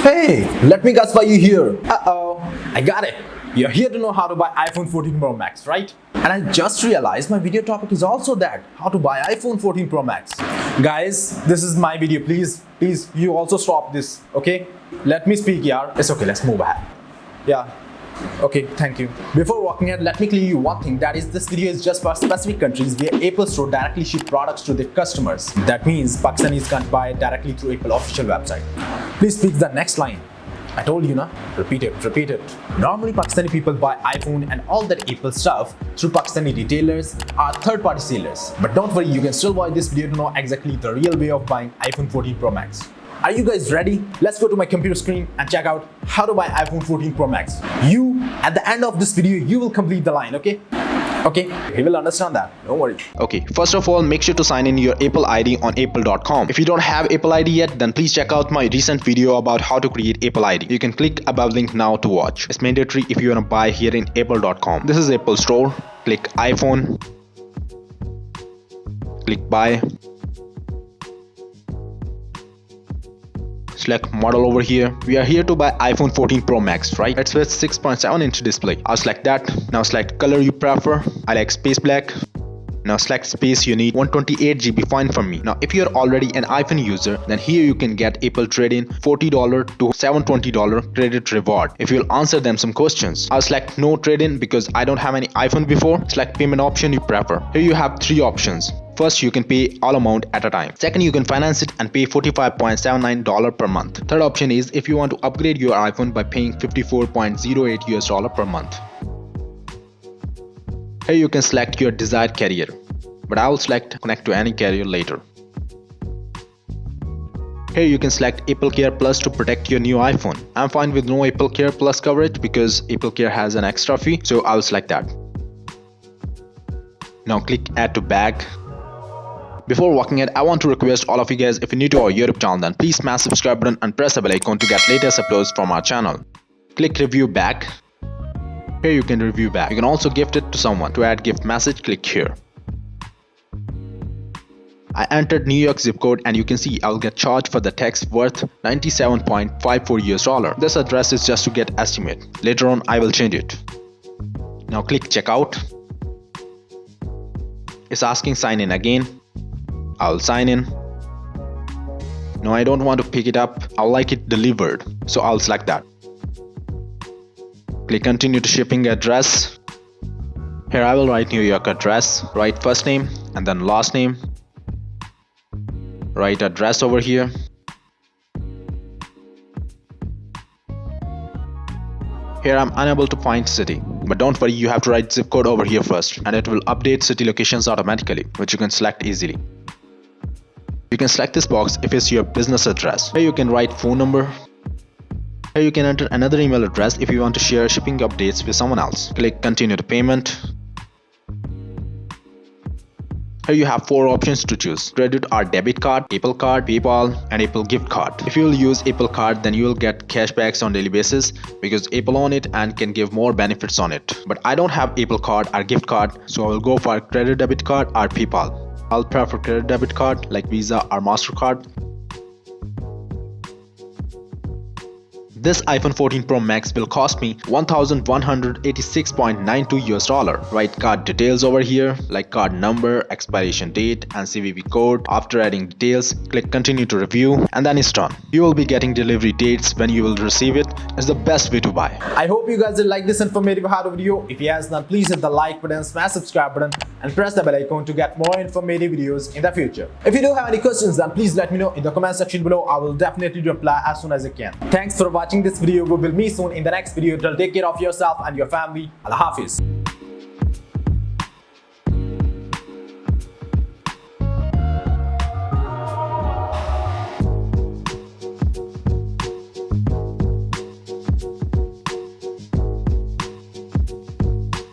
Hey, let me guess why you're here. Uh-oh, I got it. You're here to know how to buy iPhone 14 Pro Max, right? And I just realized my video topic is also that, how to buy iPhone 14 Pro Max. Guys, this is my video. Please, you also stop this, okay? Let me speak, yeah. It's okay, let's move ahead. Yeah. Okay, thank you. Before walking ahead, let me clear you one thing, that is this video is just for specific countries where Apple Store directly ship products to their customers. That means Pakistanis can't buy it directly through Apple official website. Please speak the next line. I told you, na? Repeat it. Normally, Pakistani people buy iPhone and all that Apple stuff through Pakistani retailers or third-party sellers. But don't worry, you can still watch this video to know exactly the real way of buying iPhone 14 Pro Max. Are you guys ready? Let's go to my computer screen and check out how to buy iPhone 14 Pro Max. At the end of this video, you will complete the line, okay? Okay, he will understand that, don't worry. Okay, first of all, make sure to sign in your Apple ID on apple.com. If you don't have Apple ID yet, then please check out my recent video about how to create Apple ID. You can click above link now to watch. It's mandatory if you want to buy here in apple.com. This is Apple Store. Click iPhone. Click buy. Select model over here. We are here to buy iPhone 14 Pro Max, right? It's with 6.7 inch display. I'll select that. Now select color you prefer. I like space black. Now select space you need. 128 GB fine for me. Now if you're already an iPhone user, then here you can get Apple trade-in $40 to $720 credit reward if you'll answer them some questions. I'll select no trade-in because I don't have any iPhone before. Select payment option you prefer. Here you have three options. First, you can pay all amount at a time. Second, you can finance it and pay $45.79 per month. Third option is if you want to upgrade your iPhone by paying $54.08 per month. Here you can select your desired carrier, but I will select connect to any carrier later. Here you can select Apple Care Plus to protect your new iPhone. I'm fine with no Apple Care Plus coverage because Apple Care has an extra fee, so I will select that. Now click add to bag. Before walking ahead, I want to request all of you guys, if you're new to our YouTube channel, then please smash subscribe button and press the bell icon to get latest uploads from our channel. Click review back. Here you can review back. You can also gift it to someone. To add gift message, click here. I entered New York zip code and you can see I'll get charged for the tax worth $97.54. This address is just to get estimate. Later on I will change it. Now click checkout. It's asking sign in again. I'll sign in. No, I don't want to pick it up. I'll like it delivered, so I'll select that. Click continue to shipping address. Here I will write New York address. Write first name and then last name. Write address over here. Here I'm unable to find city, but don't worry, you have to write zip code over here first and it will update city locations automatically, which you can select easily. You can select this box if it's your business address. Here you can write phone number. Here you can enter another email address if you want to share shipping updates with someone else. Click continue to payment. Here you have four options to choose: credit or debit card, Apple Card, PayPal, and Apple Gift Card. If you will use Apple Card, then you will get cashbacks on daily basis because Apple own it and can give more benefits on it. But I don't have Apple Card or Gift Card, so I will go for credit debit card or PayPal. I'll prefer credit debit card like Visa or MasterCard. This iPhone 14 Pro Max will cost me $1,186.92. Write card details over here like card number, expiration date, and CVV code. After adding details, click continue to review and then it's done. You will be getting delivery dates when you will receive it. It's the best way to buy. I hope you guys did like this informative how-to video. If yes, then please hit the like button, smash subscribe button, and press the bell icon to get more informative videos in the future. If you do have any questions, then please let me know in the comment section below. I will definitely reply as soon as I can. Thanks for watching this video. We will meet soon in the next video. Till take care of yourself and your family. Allah Hafiz.